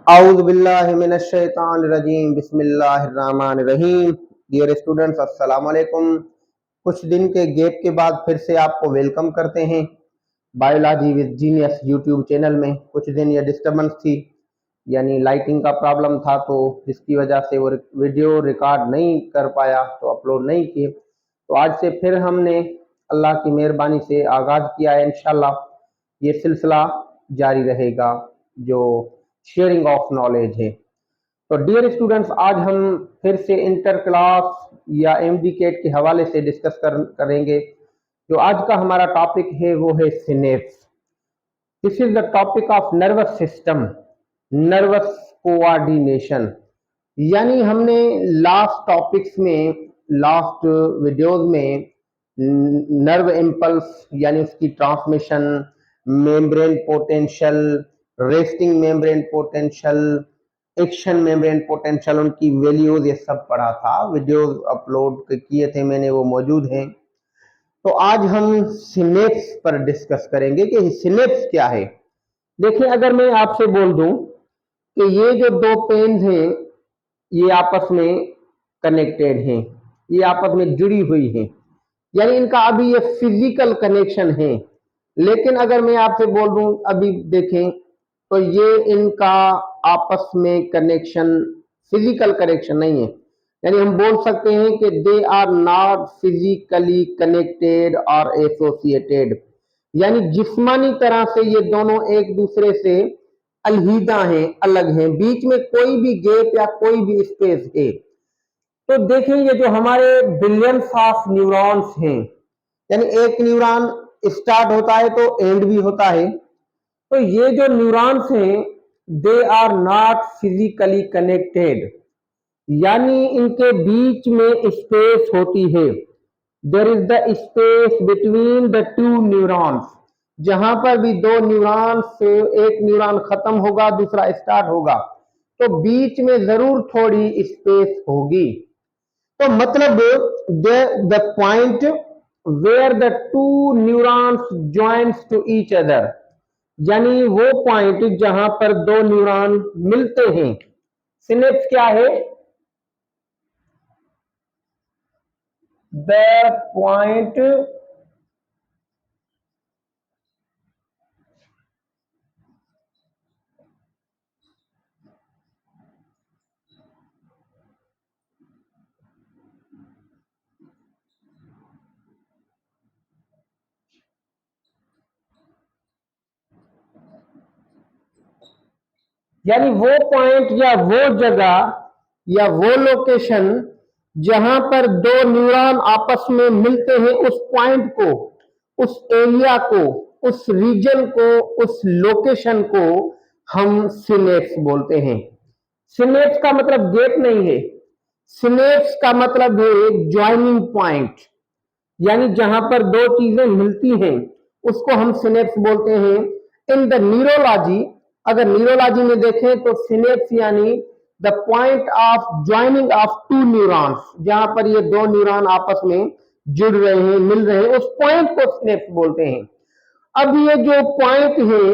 आऊज़ बिल्लाहि मिनश शैतानिर रजीम बिस्मिल्लाहिर रहमानिर रहीम। Dear students, अस्सलाम वालेकुम। कुछ दिन के गैप के बाद फिर से आपको वेलकम करते हैं biology with genius YouTube channel में। कुछ दिन ये डिस्टर्बेंस थी, यानी लाइटिंग का प्रॉब्लम था, तो जिसकी वजह से वो वीडियो रिकॉर्ड नहीं कर पाया, तो अपलोड नहीं किए। तो आज से फिर हमने अल्लाह की मेहरबानी से आगाज़ किया है। इंशाल्लाह ये सिलसिला जारी रहेगा जो शेयरिंग ऑफ नॉलेज है। तो डियर स्टूडेंट्स, आज हम फिर से इंटर क्लास या एमडी कैट के हवाले से करेंगे। जो आज का हमारा टॉपिक है वो है synapse. This is the topic of nervous system, nervous coordination. यानी हमने लास्ट टॉपिक्स में, लास्ट वीडियोस में नर्व इम्पल्स यानी उसकी transmission, membrane potential, resting membrane potential, action membrane potential, उनकी वैल्यूज, ये सब पढ़ा था। वीडियोस अपलोड किए थे मैंने, वो मौजूद हैं। तो आज हम सिनेप्स पर डिस्कस करेंगे कि सिनेप्स क्या है। देखिए, अगर मैं आपसे बोल दूं कि ये जो दो पेन्स हैं ये आपस में कनेक्टेड हैं, ये आपस में जुड़ी हुई हैं, यानी इनका अभी ये फिजिकल कनेक्शन है। लेकिन अगर मैं आपसे बोल दूं, अभी देखें, तो ये इनका आपस में कनेक्शन, फिजिकल कनेक्शन नहीं है। यानी हम बोल सकते हैं कि they are not physically connected और एसोसिएटेड, यानी जिस्मानी तरह से ये दोनों एक दूसरे से अलहीदा हैं, अलग हैं, बीच में कोई भी गैप या कोई भी स्पेस है। तो देखिए, ये जो हमारे बिलियंस ऑफ न्यूरॉन्स हैं, यानी एक न्यूरॉन स्टार्ट होता है तो एंड भी होता है। तो ये जो न्यूरॉन्स हैं they are not physically connected, यानी इनके बीच में स्पेस होती है। There is the space between the two neurons. जहां पर भी दो न्यूरॉन से एक न्यूरॉन खत्म होगा, दूसरा स्टार्ट होगा, तो बीच में जरूर थोड़ी स्पेस होगी। तो मतलब the point where the two neurons joins to each other, यानी वो पॉइंट जहां पर दो न्यूरॉन मिलते हैं। सिनेप्स क्या है? द पॉइंट यानी वो पॉइंट या वो जगह या वो लोकेशन जहां पर दो न्यूरॉन आपस में मिलते हैं, उस पॉइंट को, उस एरिया को, उस रीजन को, उस लोकेशन को हम सिनेप्स बोलते हैं। सिनेप्स का मतलब गैप नहीं है, सिनेप्स का मतलब है ज्वाइनिंग पॉइंट, यानी जहां पर दो चीजें मिलती हैं उसको हम सिनेप्स बोलते हैं। इन द न्यूरोलॉजी, अगर न्यूरोलॉजी में देखें तो सिनेप्स यानी the point of joining of to neurons, जहां पर ये दो न्यूरॉन आपस में जुड़ रहे हैं, मिल रहे हैं, उस पॉइंट को सिनेप्स बोलते हैं। अब ये जो पॉइंट है,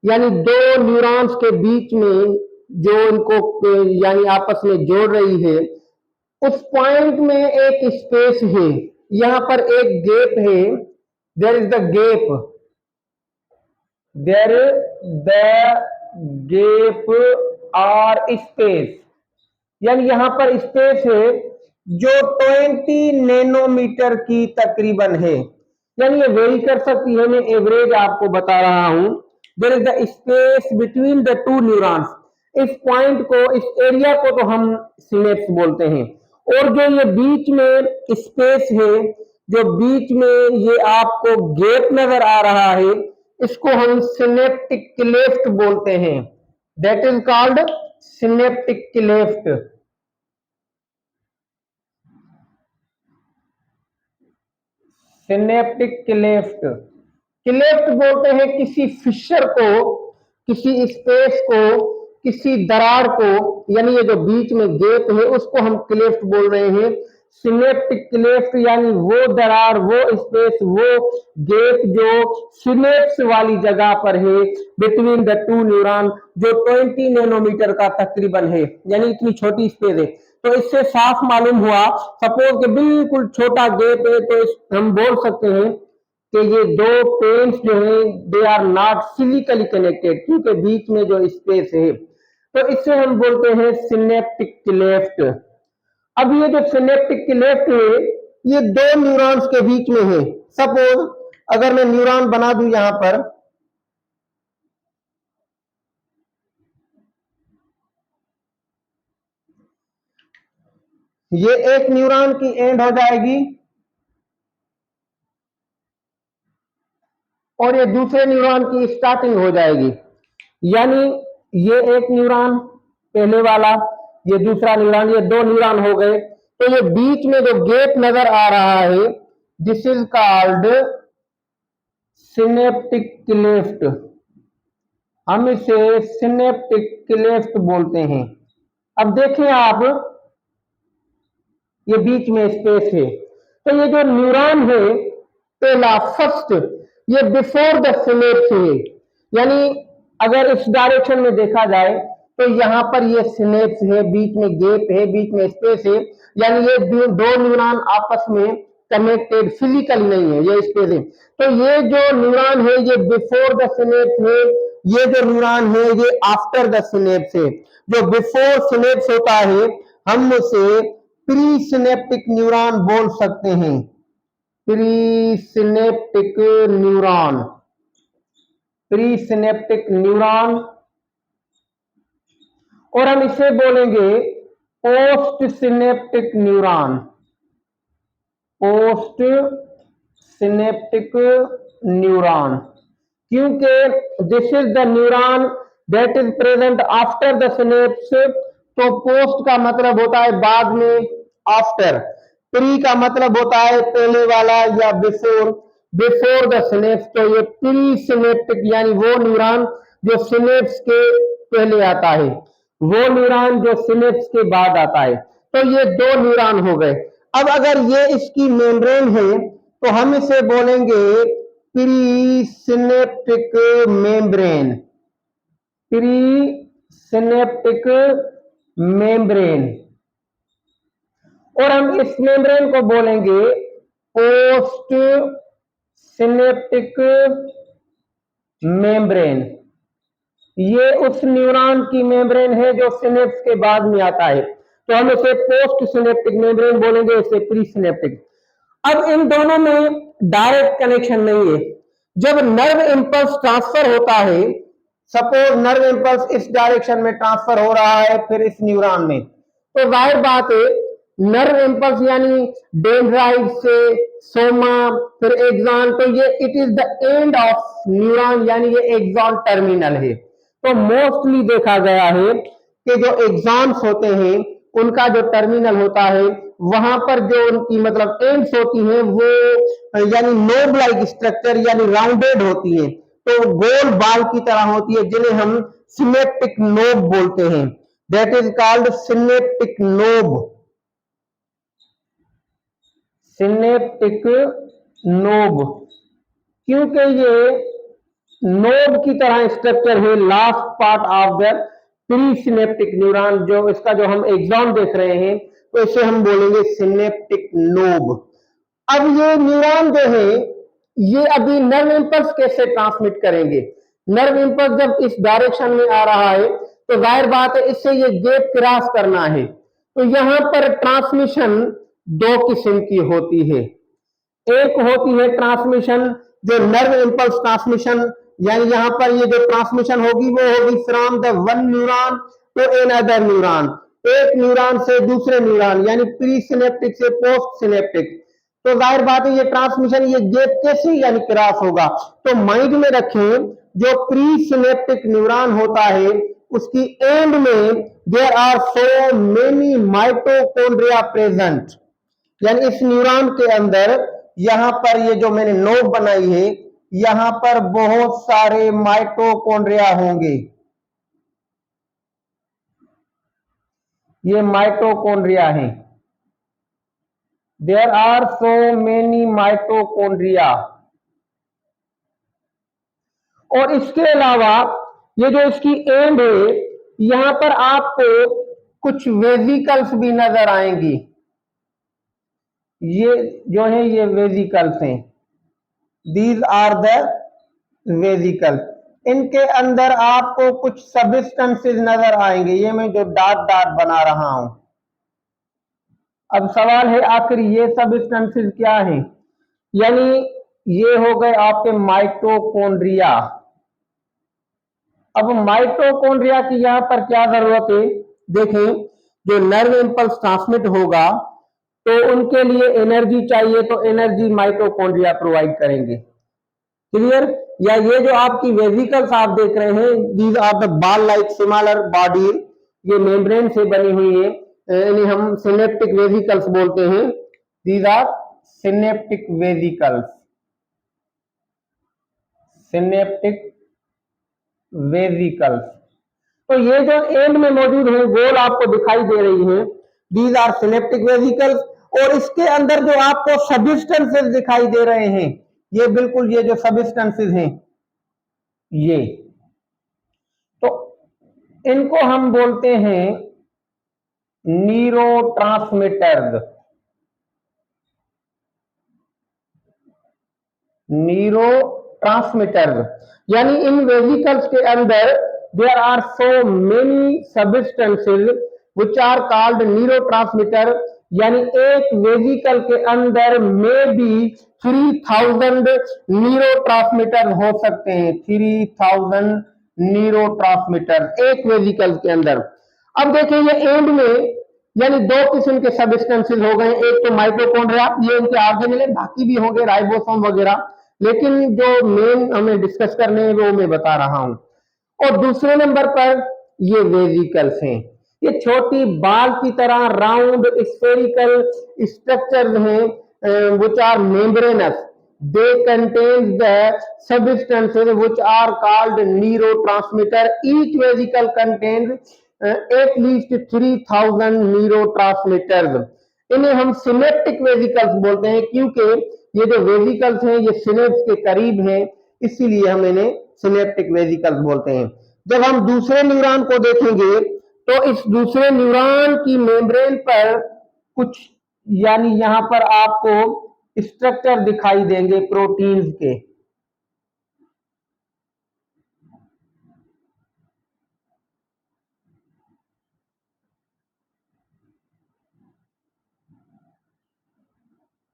यानी दो न्यूरॉन्स के बीच में जो इनको यानी आपस में जोड़ रही है, उस पॉइंट में एक स्पेस है, यहां पर एक गैप है। There is the gap, there the gap और स्पेस, यानी यहां पर स्पेस है जो 20 नैनोमीटर की तकरीबन है। यानी ये वेरी कर सकती है, मैं एवरेज आपको बता रहा हूं। There is the space between the two neurons, इस पॉइंट को, इस एरिया को तो हम सिनेप्स बोलते हैं। और जो ये बीच में स्पेस है, जो बीच में ये आपको गैप नजर आ रहा है, इसको हम सिनेप्टिक क्लेफ्ट बोलते हैं। That is called synaptic cleft. Synaptic cleft, cleft बोलते हैं किसी फिशर को, किसी स्पेस को, किसी दरार को, यानी ये जो बीच में गैप है उसको हम क्लेफ्ट बोल रहे हैं। सिनेप्टिक क्लेफ्ट यानी वो दरार, वो स्पेस, वो गैप जो सिनेप्स वाली जगह पर है बिटवीन द टू न्यूरॉन, जो 20 नैनोमीटर का तकरीबन है, यानी इतनी छोटी स्पेस है। तो इससे साफ मालूम हुआ, सपोज के बिल्कुल छोटा गैप है, तो हम बोल सकते हैं कि ये दो पेन्स जो है they are not physically connected, क्योंकि बीच में जो स्पेस है, तो इसे हम बोलते हैं सिनेप्टिक क्लेफ्ट। अब ये जो सिनेप्टिक क्लेफ्ट है ये दो न्यूरॉन्स के बीच में है। सपोज अगर मैं न्यूरॉन बना दूं यहां पर, ये एक न्यूरॉन की एंड हो जाएगी और ये दूसरे न्यूरॉन की स्टार्टिंग हो जाएगी। यानी ये एक न्यूरॉन पहले वाला, ये दूसरा न्यूरॉन, ये दो न्यूरॉन हो गए। तो ये बीच में जो गैप नजर आ रहा है this is called synaptic cleft. हम इसे सिनेप्टिक क्लेफ्ट बोलते हैं। अब देखें आप, ये बीच में स्पेस है, तो ये जो न्यूरॉन है पहला फर्स्ट, ये बिफोर द सिनेप्स है। यानी अगर इस डायरेक्शन में देखा जाए तो यहां पर ये सिनेप्स है, बीच में गैप है, बीच में स्पेस है, यानी ये दो न्यूरॉन आपस में कनेक्टेड फिजिकली नहीं है, ये स्पेस है। तो ये जो न्यूरॉन है ये बिफोर द सिनेप्स है, ये जो न्यूरॉन है ये आफ्टर द सिनेप्स है। जो बिफोर सिनेप्स होता है हम उसे प्री सिनेप्टिक न्यूरॉन बोल सकते हैं, pre synaptic neuron, pre synaptic neuron. और हम इसे बोलेंगे post synaptic neuron, post synaptic neuron, क्योंकि this is the neuron that is present after the synapse. तो पोस्ट का मतलब होता है बाद में, आफ्टर। प्री का मतलब होता है पहले वाला या बिफोर, बिफोर द सिनेप्स। तो ये प्री सिनेप्टिक यानी वो न्यूरॉन जो सिनेप्स के पहले आता है, वो न्यूरॉन जो सिनेप्स के बाद आता है। तो ये दो न्यूरॉन हो गए। अब अगर ये इसकी मेम्ब्रेन है तो हम इसे बोलेंगे pre synaptic membrane, pre synaptic membrane. और हम इस मेम्ब्रेन को बोलेंगे पोस्ट सिनेप्टिक मेम्ब्रेन। ये उस न्यूरॉन की मेम्ब्रेन है जो सिनेप्स के बाद में आता है, तो हम इसे पोस्ट सिनेप्टिक मेम्ब्रेन बोलेंगे, इसे प्री सिनेप्टिक। अब इन दोनों में डायरेक्ट कनेक्शन नहीं है। जब नर्व इंपल्स ट्रांसफर होता है, सपोज नर्व इंपल्स इस डायरेक्शन में ट्रांसफर हो रहा है फिर इस न्यूरॉन में, तो जाहिर बात है नर्व इंपल्स यानी डेंड्राइट से सोमा फिर एक्सॉन, तो ये it is the end of neuron, यानी ये एक्सॉन टर्मिनल है। तो मोस्टली देखा गया है कि जो एक्सॉन्स होते हैं उनका जो टर्मिनल होता है वहां पर जो उनकी मतलब एंड्स होती हैं वो यानी नोब लाइक स्ट्रक्चर यानी राउंडेड होती है, तो गोल बाल की तरह होती है, जिन्हें हम सिनेप्टिक नोब बोलते हैं। That is called synaptic knob, synaptic knob, क्योंकि ये नोब की तरह स्ट्रक्चर है last part of the pre synaptic neuron. जो इसका जो हम एक्सॉन देख रहे हैं तो इसे हम बोलेंगे सिनेप्टिक नोब। अब ये न्यूरॉन जो है ये अभी नर्व इंपल्स कैसे ट्रांसमिट करेंगे? नर्व इंपल्स जब इस डायरेक्शन में आ रहा है तो जाहिर बात है इससे ये गैप क्रॉस करना है, तो यहां पर ट्रांसमिशन दो किस्म की होती है। एक होती है ट्रांसमिशन जो नर्व इंपल्स ट्रांसमिशन, यानी यहां पर ये जो ट्रांसमिशन होगी वो होगी from the one neuron to another neuron, एक न्यूरॉन से दूसरे न्यूरॉन, यानी प्री सिनेप्टिक से पोस्ट सिनेप्टिक। तो जाहिर बात है ये ट्रांसमिशन ये गैप कैसे यानी क्रॉस होगा? तो माइंड में रखें जो प्री सिनेप्टिक न्यूरॉन होता है उसकी एंड में there are so many mitochondria present, यानी इस न्यूरॉन के अंदर यहां पर ये जो मैंने नोब बनाई है यहां पर बहुत सारे माइटोकॉन्ड्रिया होंगे, ये माइटोकॉन्ड्रिया हैं। There are so many mitochondria. और इसके अलावा ये जो इसकी एंड है, यहां पर आपको कुछ वेजिकल्स भी नजर आएंगी। ये जो है ये वेजिकल्स हैं, दीज आर द वेजिकल्स। इनके अंदर आपको कुछ सब्सटेंसेस नजर आएंगे, ये मैं जो डॉट डॉट बना रहा हूं। अब सवाल है आखिर ये सब्सटेंसेस क्या हैं? यानी ये हो गए आपके माइटोकॉन्ड्रिया। अब माइटोकॉन्ड्रिया की यहां पर क्या जरूरत है? देखें, जो नर्व इंपल्स ट्रांसमिट होगा तो उनके लिए एनर्जी चाहिए, तो एनर्जी माइटोकॉन्ड्रिया प्रोवाइड करेंगे। क्लियर? या ये जो आपकी वेजिकल्स आप देख रहे हैं, these are the ball like similar body, ये मेम्ब्रेन से बनी हुई है, यानी हम सिनेप्टिक वेजिकल्स बोलते हैं। These are synaptic vesicles, synaptic vesicles. तो ये जो एंड में मौजूद है, गोल आपको दिखाई दे रही है, दीज आर सिनेप्टिक वेजिकल्स। और इसके अंदर जो आपको सब्सटेंसेस दिखाई दे रहे हैं, ये बिल्कुल ये जो सब्सटेंसेस हैं, ये तो इनको हम बोलते हैं न्यूरोट्रांसमीटर्स। न्यूरोट्रांसमीटर्स यानी इन वेजिकल्स के अंदर there are so many substances which are called neurotransmitter. यानी एक वेजिकल के अंदर में भी 3000 न्यूरोट्रांसमीटर हो सकते हैं। 3000 न्यूरोट्रांसमीटर एक वेजिकल के अंदर। अब देखिए ये एंड में यानी दो किस्म के सब्सटेंसेस हो गए, एक तो माइटोकॉन्ड्रिया, ये इनके आगे मिले, बाकी भी होंगे राइबोसोम वगैरह, लेकिन जो मेन हमें डिस्कस करने हैं वो मैं बता रहा हूं। और दूसरे नंबर पर ये वेजिकल्स हैं, ये छोटी बाल की तरह राउंड स्फेरिकल स्ट्रक्चर हैं which are membranous. They contain the substances which are called neurotransmitter. Each vesicle contains at least 3000 neurotransmitters. इन्हें हम सिनेप्टिक वेजिकल्स बोलते हैं, क्योंकि ये जो वेजिकल्स हैं ये सिनेप्स के करीब हैं, इसीलिए हम इन्हें सिनेप्टिक वेजिकल्स बोलते हैं। जब हम दूसरे न्यूरॉन को देखेंगे तो इस दूसरे न्यूरॉन की मेम्ब्रेन पर कुछ यानी यहां पर आपको स्ट्रक्चर दिखाई देंगे प्रोटीन्स के।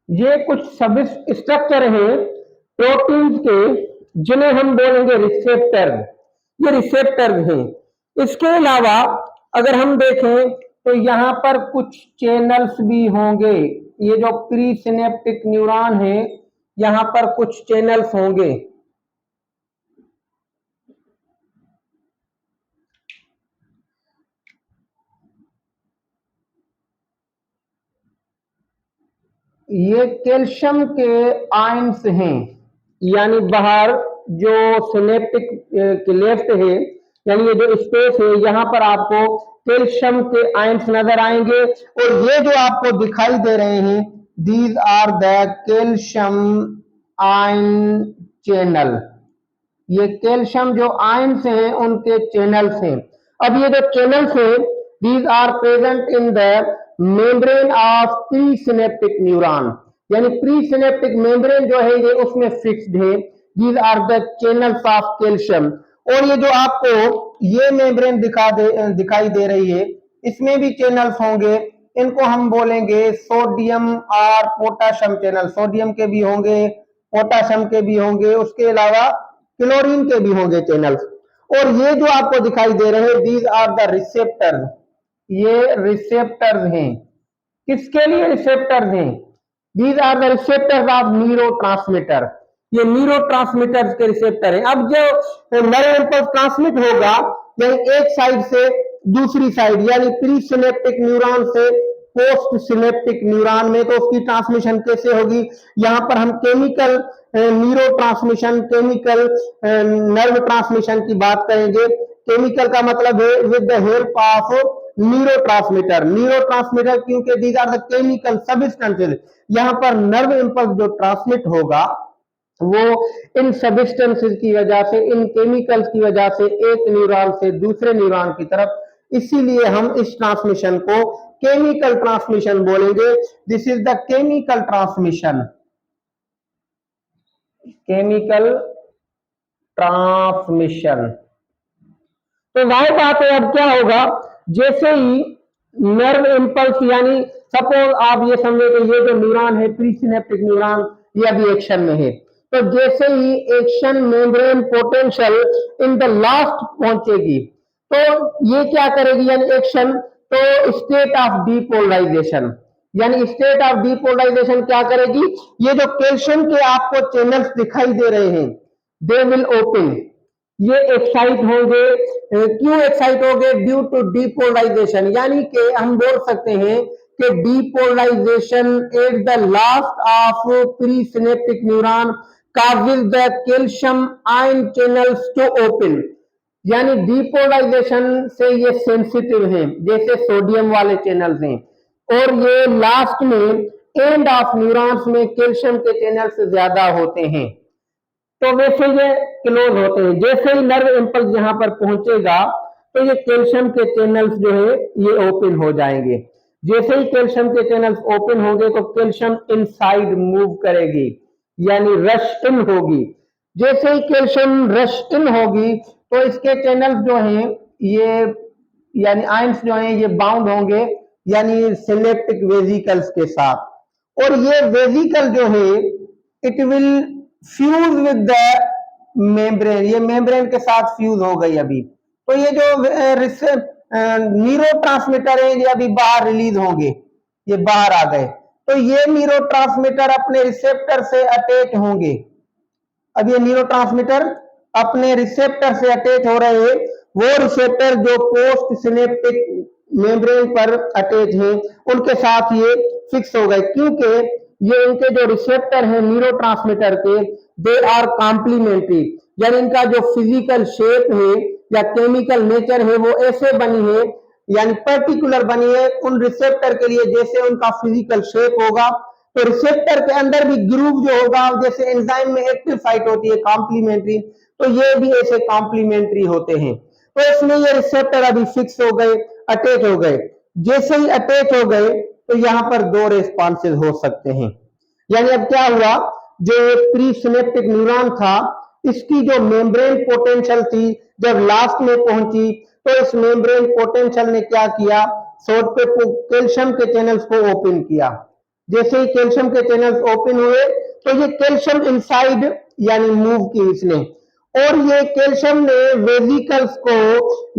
ये कुछ सब स्ट्रक्चर हैं प्रोटीन्स के, जिन्हें हम बोलेंगे रिसेप्टर। ये रिसेप्टर हैं। इसके अलावा अगर हम देखें तो यहां पर कुछ चैनल्स भी होंगे। ये जो प्री सिनेप्टिक न्यूरॉन है, यहां पर कुछ चैनल्स होंगे। ये कैल्शियम के आयंस हैं, यानी बाहर जो सिनेप्टिक के लेफ्ट है, यानी ये जो स्पेस है, यहां पर आपको कैल्शियम के आयंस नजर आएंगे। और ये जो आपको दिखाई दे रहे हैं, these are the calcium ion channel. ये कैल्शियम जो आयंस हैं उनके चैनल्स हैं। अब ये जो चैनल्स हैं, these are present in the membrane of pre synaptic neuron. यानी प्री सिनेप्टिक मेम्ब्रेन जो है ये उसमें फिक्स्ड है। These are the channels of calcium. और ये जो आपको ये मेम्ब्रेन दिखाई दे रही है, इसमें भी चैनल्स होंगे। इनको हम बोलेंगे सोडियम और पोटाशियम चैनल। सोडियम के भी होंगे, पोटाशियम के भी होंगे, उसके अलावा क्लोरीन के भी होंगे चैनल्स। और ये जो आपको दिखाई दे रहे हैं, दीज आर द रिसेप्टर्स। ये रिसेप्टर्स हैं। किसके लिए रिसेप्टर्स हैं? These are the receptors of neurotransmitter. ये न्यूरोट्रांसमीटर्स के रिसेप्टर हैं। अब जो नर्व इंपल्स ट्रांसमिट होगा, यानी एक साइड से दूसरी साइड, यानी प्री सिनेप्टिक न्यूरॉन से पोस्ट सिनेप्टिक न्यूरॉन में, तो उसकी ट्रांसमिशन कैसे होगी? यहां पर हम chemical neuro transmission, chemical nerve transmission की बात करेंगे। केमिकल का मतलब है with the help of neurotransmitter. Neurotransmitter क्योंकि these are the chemical substances, यहाँ पर नर्व इंपल्स जो ट्रांसमिट होगा वो इन सब्सटेंसेस की वजह से, इन केमिकल्स की वजह से एक न्यूरॉन से दूसरे न्यूरॉन की तरफ, इसीलिए हम इस ट्रांसमिशन को केमिकल ट्रांसमिशन बोलेंगे। This is the chemical transmission, chemical transmission. तो जाहिर बात है अब क्या होगा, जैसे ही नर्व इंपल्स, यानी सपोज आप ये समझे कि ये जो न्यूरॉन है प्रीसिनेप्टिक न्यूरॉन, ये अभी एक्शन में है, तो जैसे ही action membrane potential in the last पहुंचेगी तो ये क्या करेगी, यानी एक्शन, तो स्टेट ऑफ डीपोलराइजेशन, यानी स्टेट ऑफ डीपोलराइजेशन क्या करेगी, ये जो कैल्शियम के आपको चैनल्स दिखाई दे रहे हैं दे विल ओपन, ये एक्साइट होंगे। क्यों एक्साइट होंगे? ड्यू टू डीपोलराइजेशन, यानी कि हम बोल सकते हैं कि depolarization at the last of presynaptic neuron causes the calcium ion channels to open, यानी डीपोलराइजेशन से ये सेंसिटिव हैं जैसे सोडियम वाले चैनल्स हैं, और ये लास्ट में एंड ऑफ न्यूरॉन्स में कैल्शियम के चैनल्स ज्यादा होते हैं, तो वैसे ये क्लोज होते हैं। जैसे ही नर्व इंपल्स यहाँ पर पहुंचेगा तो ये कैल्शियम के चैनल्स जो है ये ओपन हो जाएंगे। जैसे ही कैल्शियम के चैनल्स ओपन होंगे तो कैल्शियम इनसाइड मूव करेगी, यानी रश इन होगी। जैसे ही कैल्शियम रश इन होगी तो इसके चैनल्स जो हैं ये, यानी आयंस जो हैं ये बाउंड होंगे, यानी सिनेप्टिक वेसिकल्स के साथ, और ये वेसिकल जो है it will fuse with the membrane, ये मेम्ब्रेन के साथ फ्यूज हो गई अभी। तो ये जो न्यूरोट्रांसमीटर है ये अभी बाहर रिलीज होंगे, ये बाहर आ गए, तो ये न्यूरोट्रांसमीटर अपने रिसेप्टर से अटैच होंगे। अब ये न्यूरोट्रांसमीटर अपने रिसेप्टर से अटैच हो रहे हैं, वो रिसेप्टर जो पोस्ट सिनेप्टिक मेम्ब्रेन पर अटैच हैं उनके साथ ये फिक्स हो गए, क्योंकि ये इनके जो रिसेप्टर हैं न्यूरोट्रांसमीटर के दे आर कॉम्प्लीमेंट्री, यानी इनका जो फिजिकल शेप है या केमिकल नेचर है वो ऐसे बनी है, यानी पर्टिकुलर बनी है उन रिसेप्टर के लिए जैसे उनका फिजिकल शेप होगा। तो रिसेप्टर के अंदर भी ग्रूव जो होगा, जैसे एंजाइम में एक्टिव साइट होती है कॉम्प्लीमेंट्री, तो ये भी ऐसे कॉम्प्लीमेंट्री होते हैं। तो इसमें ये रिसेप्टर अभी फिक्स हो गए, अटैच हो गए। जैसे ही अटैच हो गए तो यहाँ पर दो रेस्पॉन्सेज हो सकते हैं, यानी अब क्या हुआ, जो प्री सिनेप्टिक न्यूरॉन था इसकी जो मेम्ब्रेन पोटेंशियल थी जब लास्ट में पहुंची तो इस मेम्ब्रेन पोटेंशियल ने क्या किया, सोड पे कैल्शियम के चैनल्स को ओपन किया। जैसे ही कैल्शियम के चैनल्स ओपन हुए तो ये कैल्शियम इनसाइड यानी मूव की इसने, और ये कैल्शियम ने वेसिकल्स को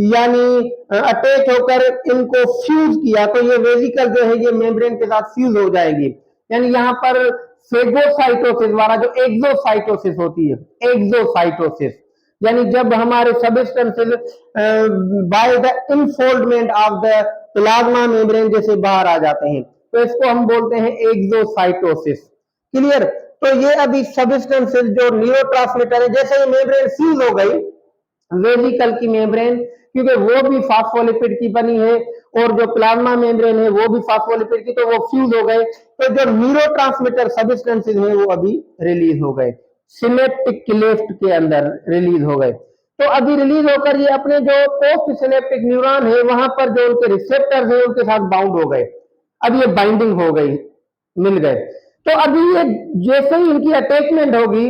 यानी अटैच होकर इनको फ्यूज किया, तो ये वेसिकल जो है ये मेम्ब्रेन के साथ फ्यूज हो जाएगी। यानी यहाँ पर फेगोसाइटोसिस द्वारा जो एक्सोसाइटोसिस होती है, एक्सोसाइटोसिस यानी जब हमारे substances by the infoldment of the plasma membrane जैसे बाहर आ जाते हैं, तो इसको हम बोलते हैं एक्सोसाइटोसिस। क्लियर? तो ये अभी सबस्टेंसेस जो न्यूरोट्रांसमीटर है, जैसे ये मेम्ब्रेन सील हो गई वेसिकल की मेम्ब्रेन, क्योंकि वो भी फास्फोलिपिड की बनी है और जो प्लाज्मा मेम्ब्रेन है वो भी फास्फोलिपिड की, तो वो फ्यूज हो गए, तो जो न्यूरोट्रांसमीटर सबस्टेंसेस हैं वो अभी रिलीज हो गए, सिनेप्टिक क्लेफ्ट के अंदर रिलीज हो गए। तो अभी रिलीज होकर ये अपने जो पोस्ट सिनेप्टिक न्यूरॉन है वहां पर जो उनके रिसेप्टर्स हैं उनके साथ बाउंड हो गए, अब ये बाइंडिंग हो गई, मिल गए। तो अभी ये जैसे ही इनकी अटैचमेंट होगी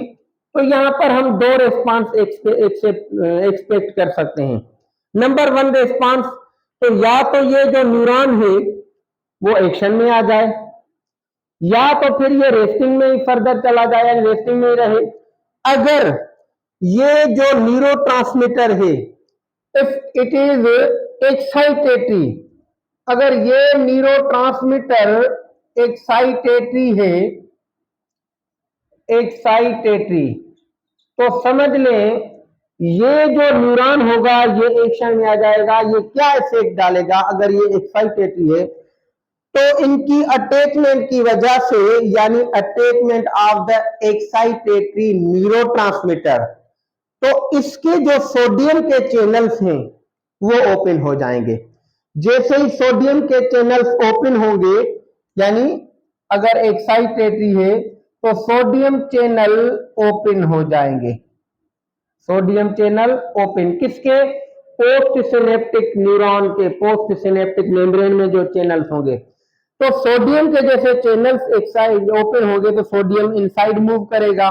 तो यहाँ पर हम दो रेस्पॉन्स एक्सपेक्ट कर सकते हैं। नंबर वन रेस्पॉन्स, तो या तो ये जो न्यूरॉन है वो एक्शन में आ जाए, या तो फिर ये रेस्टिंग में ही फर्दर चला जाए, रेस्टिंग में ही रहे। अगर ये जो न्यूरोट्रांसमीटर है इफ इट इज एक्साइटेटरी, अगर ये न्यूरोट्रांसमीटर एक्साइटेटरी है, एक्साइटेटरी, तो समझ लें ये जो न्यूरॉन होगा ये एक्शन में आ जाएगा। ये क्या इफेक्ट डालेगा, अगर ये एक्साइटेटरी है तो इनकी अटैचमेंट की वजह से, यानी attachment of the excitatory neurotransmitter, तो इसके जो सोडियम के चैनल्स हैं वो ओपन हो जाएंगे। जैसे ही सोडियम के चैनल्स ओपन होंगे, यानी अगर एक्साइटेटरी है तो सोडियम चैनल ओपन हो जाएंगे। सोडियम चैनल ओपन किसके? पोस्ट सिनेप्टिक न्यूरॉन के, पोस्ट सिनेप्टिक मेम्ब्रेन में जो चैनल्स होंगे। तो सोडियम के जैसे चैनल्स एक्साइड ओपन होंगे तो सोडियम इनसाइड मूव करेगा,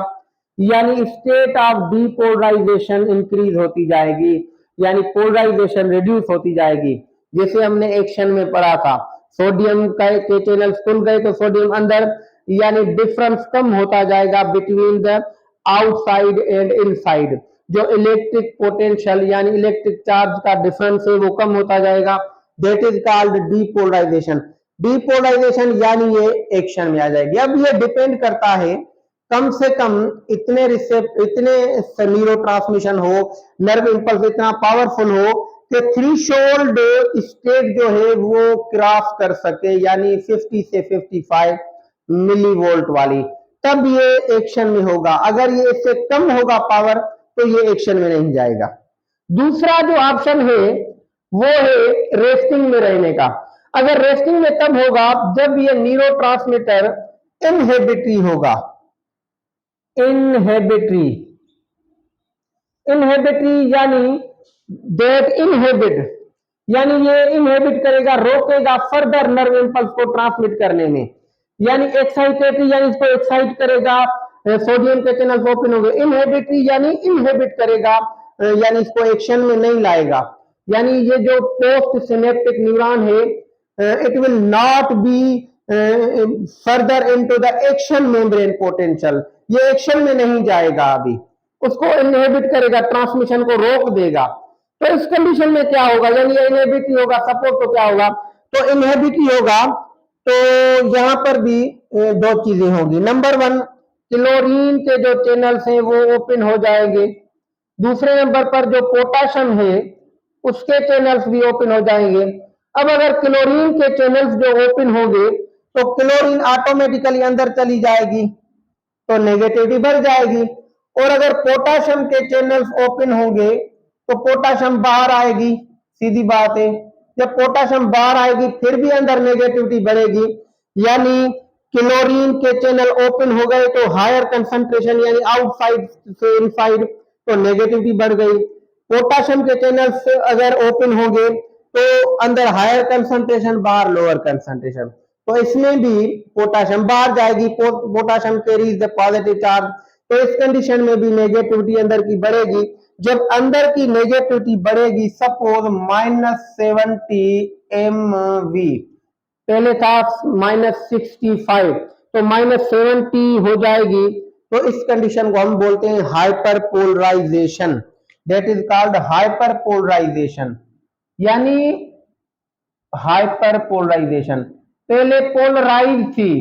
यानी स्टेट ऑफ डीपोलराइजेशन इंक्रीज होती जाएगी, यानी पोलराइजेशन रिड्यूस होती जाएगी। जैसे हमने एक्शन में पढ़ा था, सोडियम के चैनल्स खुल गए तो सोडियम अंदर, यानी डिफरेंस कम होता जाएगा between the outside and inside. जो इलेक्ट्रिक पोटेंशियल यानी इलेक्ट्रिक चार्ज का डिफरेंस है वो कम होता जाएगा। That is called depolarization. Depolarization यानी ये एक्शन में आ जाएगी। अब ये डिपेंड करता है कम से कम इतने न्यूरो ट्रांसमिशन हो, नर्व इंपल्स इतना पावरफुल हो कि थ्रेशोल्ड स्टेट जो है वो क्रॉस कर सके, यानी 50 से 55 मिलीवोल्ट वाली, तब ये एक्शन में होगा। अगर ये इससे कम होगा पावर तो ये एक्शन में नहीं जाएगा। दूसरा जो ऑप्शन है वो है रेस्टिंग में रहने का। अगर रेस्टिंग में तब होगा जब ये न्यूरो ट्रांसमीटर इनहिबिटरी होगा। इनहिबिटरी, इनहिबिटरी यानी दैट इनहिबिट, यानी ये इनहिबिट करेगा, रोकेगा फर्दर नर्व इंपल्स को ट्रांसमिट करने में। यानी एक्साइटेटरी यानी इसको एक्साइट करेगा, सोडियम के चैनल ओपन होंगे। इनहिबिटरी यानी इनहिबिट करेगा, यानी इसको एक्शन में नहीं लाएगा। यानी ये जो पोस्ट सिनेप्टिक न्यूरॉन है, it will not be further into the action membrane potential, ये एक्शन में नहीं जाएगा, अभी उसको इनहिबिट करेगा, ट्रांसमिशन को रोक देगा। तो इस कंडीशन में क्या होगा, यानी इनहिबिटरी होगा, सपोज तो क्या होगा, तो इनहिबिटरी होगा तो यहां पर भी दो चीजें होगी। नंबर वन, क्लोरीन के जो चैनल्स हैं वो ओपन हो जाएंगे। दूसरे नंबर पर जो पोटाशियम है उसके चैनल्स भी ओपन हो जाएंगे। अब अगर क्लोरीन के चैनल्स जो ओपन होंगे तो क्लोरीन ऑटोमेटिकली अंदर चली जाएगी तो नेगेटिविटी बढ़ जाएगी, और अगर पोटाशियम के चैनल्स ओपन होंगे तो पोटाशियम बाहर आएगी, सीधी बात है। जब पोटाशियम बाहर आएगी फिर भी अंदर नेगेटिविटी बढ़ेगी, यानी क्लोरीन के चैनल ओपन हो गए तो हायर कंसंट्रेशन यानी आउटसाइड से इनसाइड तो नेगेटिविटी बढ़ गई। पोटाशियम के चैनल्स अगर ओपन होंगे तो अंदर हायर कंसंट्रेशन, बाहर लोअर कंसंट्रेशन, तो इसमें भी पोटाशियम बाहर जाएगी, potassium carries the positive charge, तो इस कंडीशन में भी नेगेटिविटी अंदर की बढ़ेगी। जब अंदर की नेगेटिविटी बढ़ेगी, सपोज -70 MV, पहले था -65, तो -70 हो जाएगी, तो इस कंडीशन को हम बोलते हैं hyper polarization. That is called hyper polarization. यानी हाइपर पोलराइजेशन, पहले पोलराइज थी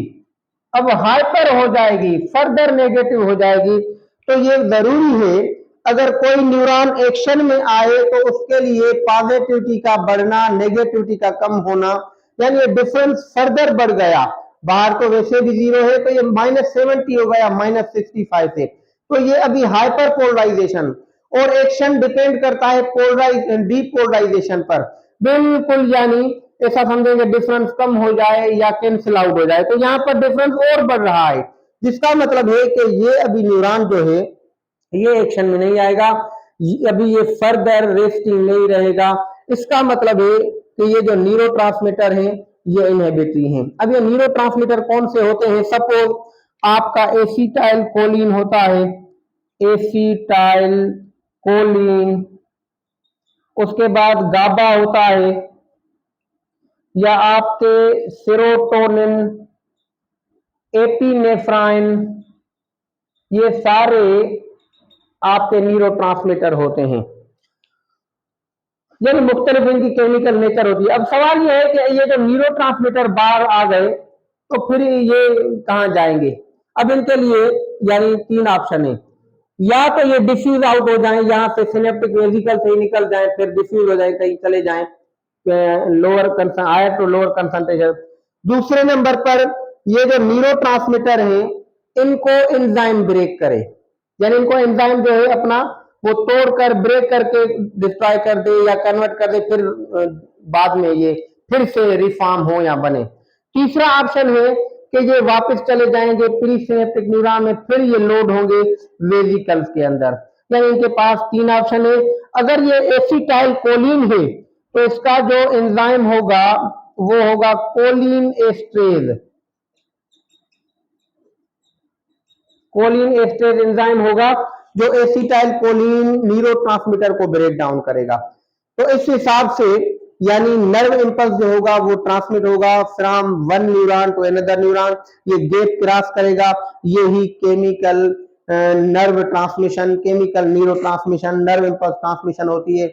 अब हाइपर हो जाएगी, फर्दर नेगेटिव हो जाएगी। तो ये जरूरी है अगर कोई न्यूरॉन एक्शन में आए तो उसके लिए पॉजिटिविटी का बढ़ना, नेगेटिविटी का कम होना, यानी ये डिफरेंस फर्दर बढ़ गया। बाहर तो वैसे भी जीरो है तो ये -70 हो गया -65 से, तो ये अभी हाइपर पोलराइजेशन। और एक्शन डिपेंड करता है डीपोलराइजेशन पर, बिल्कुल, यानी ऐसा समझेंगे डिफरेंस कम हो जाए या कैंसिल आउट हो जाए, तो यहाँ पर डिफरेंस और बढ़ रहा है, जिसका मतलब है कि ये अभी न्यूरॉन जो है ये एक्शन में नहीं आएगा, अभी ये फर्दर रेस्टिंग नहीं रहेगा। इसका मतलब है कि ये जो न्यूरोट्रांसमीटर है ये इनहिबिटरी हैं। अब ये न्यूरोट्रांसमीटर कौन से होते हैं, सपोज आपका एसिटाइल कोलिन होता है, एसिटाइल कोलिन, उसके बाद गाबा होता है, या आपके सेरोटोनिन, एपिनेफ्राइन, ये सारे आपके न्यूरोट्रांसमीटर होते हैं, यानी मुख्तलिफ इनकी केमिकल नेचर होती है। अब सवाल ये है कि ये जो न्यूरोट्रांसमीटर बाहर आ गए तो फिर ये कहाँ जाएंगे। अब इनके लिए यानी तीन ऑप्शन है, या तो ये डिफ्यूज आउट हो जाए, यहाँ से सिनेप्टिक वेसिकल से निकल जाए, फिर डिफ्यूज हो जाए, कहीं चले जाए lower higher to lower concentration. दूसरे नंबर पर ये जो न्यूरोट्रांसमीटर है इनको एंजाइम ब्रेक करे, यानी इनको एंजाइम जो है अपना वो तोड़कर ब्रेक करके डिस्ट्रॉय कर दे या कन्वर्ट कर दे, फिर बाद में ये फिर से रिफॉर्म हो या बने। तीसरा ऑप्शन है कि ये वापस चले जाएंगे प्री सिनेप्टिक न्यूरॉन में, फिर ये लोड होंगे वेसिकल्स के अंदर। यानी इनके पास तीन ऑप्शन है। अगर ये एसिटाइल कोलिन है तो इसका जो एंजाइम होगा वो होगा choline esterase. Choline esterase enzyme होगा जो एसिटाइल कोलिन न्यूरोट्रांसमीटर को ब्रेक डाउन करेगा। तो इस हिसाब से यानी नर्व इंपल्स जो होगा वो ट्रांसमिट होगा from one neuron to another neuron, ये गेप क्रॉस करेगा, यही chemical nerve transmission, chemical neuro transmission, nerve impulse transmission होती है।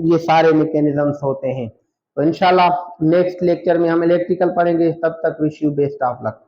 ये सारे मैकेनिज्म्स होते हैं। तो इंशाल्लाह नेक्स्ट लेक्चर में हम इलेक्ट्रिकल पढ़ेंगे। तब तक wish you best of luck.